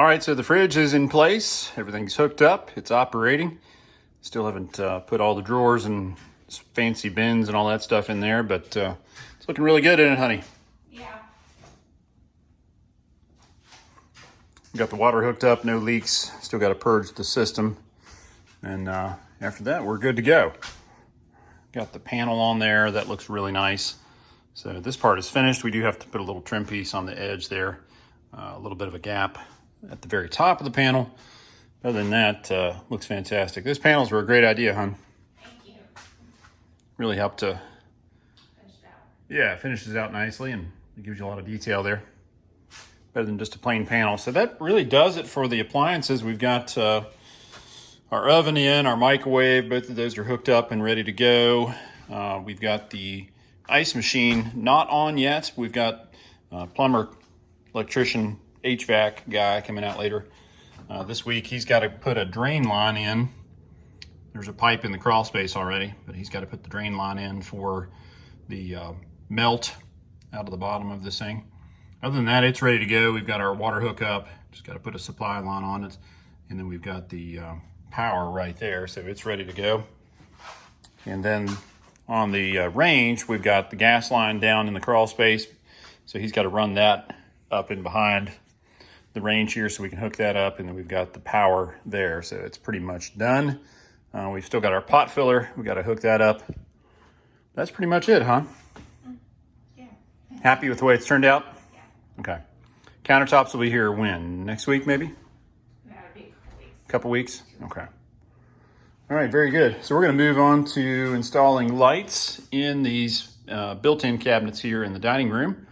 right, so the fridge is in place. Everything's hooked up. It's operating. Still haven't put all the drawers and fancy bins and all that stuff in there, but it's looking really good, isn't it, honey? Yeah. Got the water hooked up, no leaks. Still got to purge the system. And after that, we're good to go. Got the panel on there. That looks really nice. So this part is finished. We do have to put a little trim piece on the edge there. A little bit of a gap at the very top of the panel. Other than that, looks fantastic. Those panels were a great idea, hon. Thank you. Really helped to, Finish it out. yeah, it finishes out nicely and it gives you a lot of detail there. Better than just a plain panel. So that really does it for the appliances. We've got our oven in, our microwave, both of those are hooked up and ready to go. We've got the ice machine not on yet. We've got plumber, electrician, HVAC guy coming out later this week. He's got to put a drain line in. There's a pipe in the crawl space already, but he's got to put the drain line in for the melt out of the bottom of this thing. Other than that, it's ready to go. We've got our water hookup. Just got to put a supply line on it. And then we've got the power right there, so it's ready to go. And then on the range, we've got the gas line down in the crawl space. So he's got to run that up and behind the range here so we can hook that up. And then we've got the power there. So it's pretty much done. We've still got our pot filler. We got to hook that up. That's pretty much it, huh? Yeah. Happy with the way it's turned out? Yeah. Okay. Countertops will be here when? Next week, maybe? That'll be a couple weeks. Couple weeks? Okay. All right, very good. So we're going to move on to installing lights in these built-in cabinets here in the dining room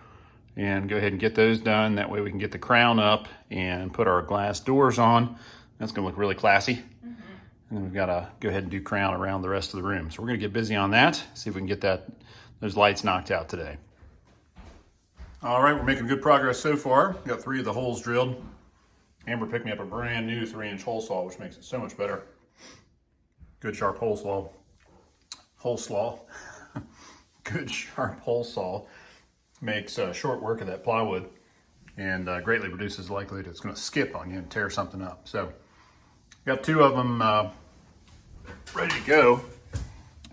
and go ahead and get those done. That way we can get the crown up and put our glass doors on. That's going to look really classy. Mm-hmm. And then we've got to go ahead and do crown around the rest of the room. So we're going to get busy on that, see if we can get those lights knocked out today. All right, we're making good progress so far. Got 3 of the holes drilled. Amber picked me up a brand new 3-inch hole saw, which makes it so much better. Good sharp hole saw. Good sharp hole saw makes short work of that plywood and greatly reduces the likelihood it's going to skip on you and tear something up. So got 2 of them ready to go.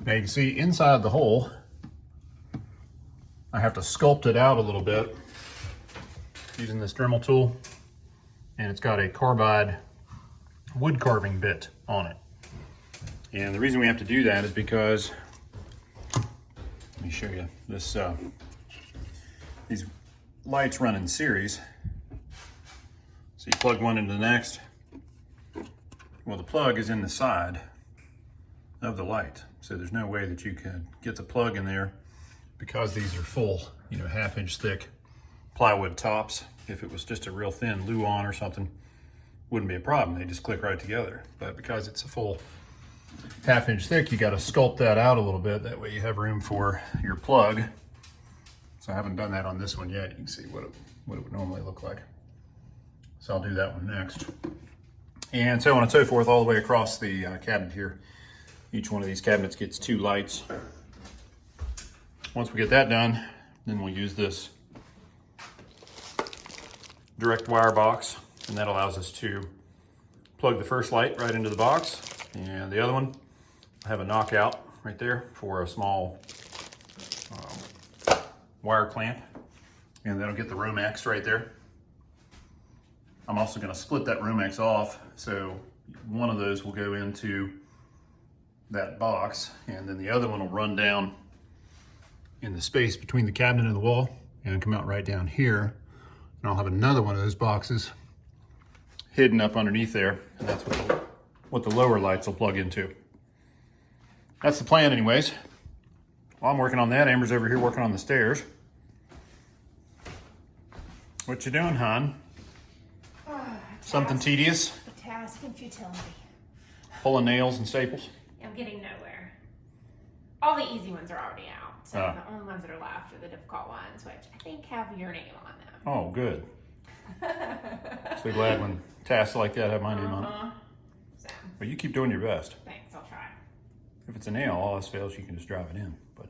Now you can see inside the hole, I have to sculpt it out a little bit using this Dremel tool, and it's got a carbide wood carving bit on it. And the reason we have to do that is because, let me show you this, these lights run in series. So you plug one into the next. Well, the plug is in the side of the light. So there's no way that you can get the plug in there because these are full, 1/2-inch thick plywood tops. If it was just a real thin Luan or something, wouldn't be a problem. They just click right together. But because it's a full 1/2-inch thick, you got to sculpt that out a little bit. That way you have room for your plug. So I haven't done that on this one yet. You can see what it would normally look like. So I'll do that one next. And so on and so forth all the way across the cabinet here. Each one of these cabinets gets 2 lights. Once we get that done, then we'll use this direct wire box, and that allows us to plug the first light right into the box. And the other one, I have a knockout right there for a small wire clamp, and that'll get the Romex right there. I'm also going to split that Romex off, so one of those will go into that box, and then the other one will run down in the space between the cabinet and the wall and come out right down here. And I'll have another one of those boxes hidden up underneath there, and that's what the lower lights will plug into. That's the plan anyways. While I'm working on that, Amber's over here working on the stairs. What you doing, hon? Something tedious? A task and futility. Pulling nails and staples? I'm getting nowhere. All the easy ones are already out. So the only ones that are left are the difficult ones, which I think have your name on them. Oh, good. So glad when tasks like that have my name on it. So, But you keep doing your best. thanks, I'll try. If it's a nail, all else fails, you can just drive it in. But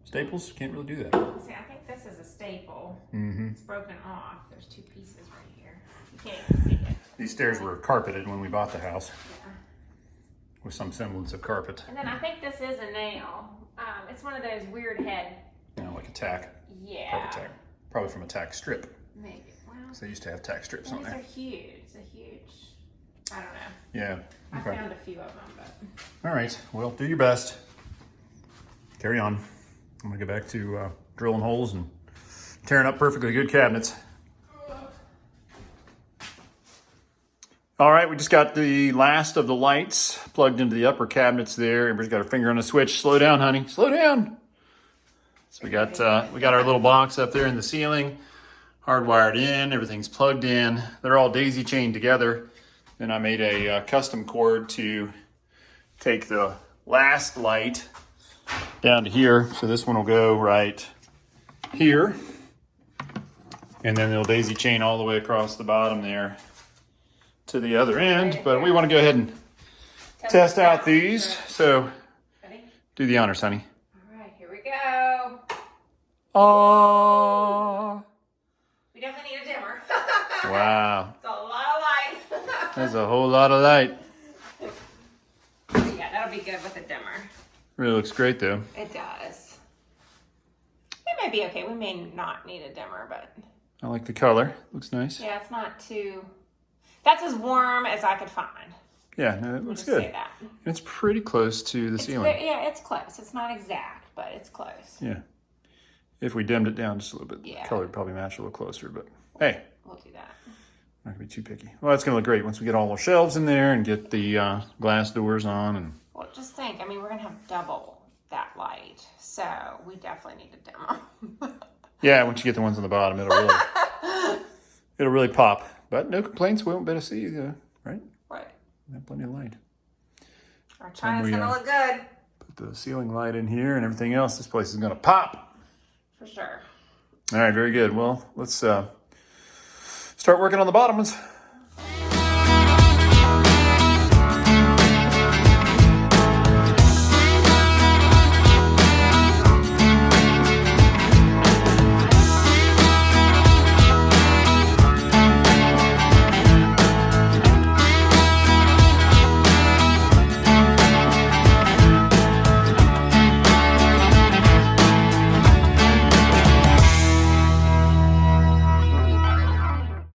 staples, can't really do that. See, I think this is a staple. Mm-hmm. It's broken off. There's 2 pieces right here. You can't even see it. These stairs were carpeted when we bought the house, Yeah. with some semblance of carpet. And then I think this is a nail. It's one of those weird head. You know, like a tack, Yeah. carpet tack. Probably from a tack strip. Maybe. Well, So they used to have tack strips on these are there. huge. It's a huge. I don't know. Yeah. I Okay. found a few of them, but. All right. Well, do your best. Carry on. I'm gonna go back to drilling holes and tearing up perfectly good cabinets. All right, we just got the last of the lights plugged into the upper cabinets there. Amber's got her finger on the switch. Slow down, honey. Slow down. So we got our little box up there in the ceiling, hardwired in. Everything's plugged in. They're all daisy chained together. Then I made a custom cord to take the last light down to here. So this one will go right here. And then it'll daisy chain all the way across the bottom there to the other end. But we want to go ahead and test out these. So Ready? do the honors, honey. All right, here we go. Oh, We definitely need a dimmer. wow. It's a lot of light. That's a whole lot of light. Yeah, that'll be good with a dimmer. Really looks great though. It does. It may be okay. We may not need a dimmer, but I like the color. Looks nice. yeah, it's not too. That's as warm as I could find. Yeah, no, it looks Just good. say that. It's pretty close to the ceiling. Yeah, it's close. It's not exact, but it's close. Yeah. If we dimmed it down just a little bit, Yeah. the color would probably match a little closer, but hey, We'll do that. not gonna be too picky. Well, that's gonna look great once we get all the shelves in there and get the glass doors on. And Well, just think. I mean, we're gonna have double that light, so we definitely need a dimmer. yeah, once you get the ones on the bottom, it'll really pop. But no complaints. We won't be able to see you, right? Right. We have plenty of light. Our china's we, gonna look good Put the ceiling light in here and everything else. This place is gonna pop. for sure. All right, very good. Well, let's start working on the bottom ones.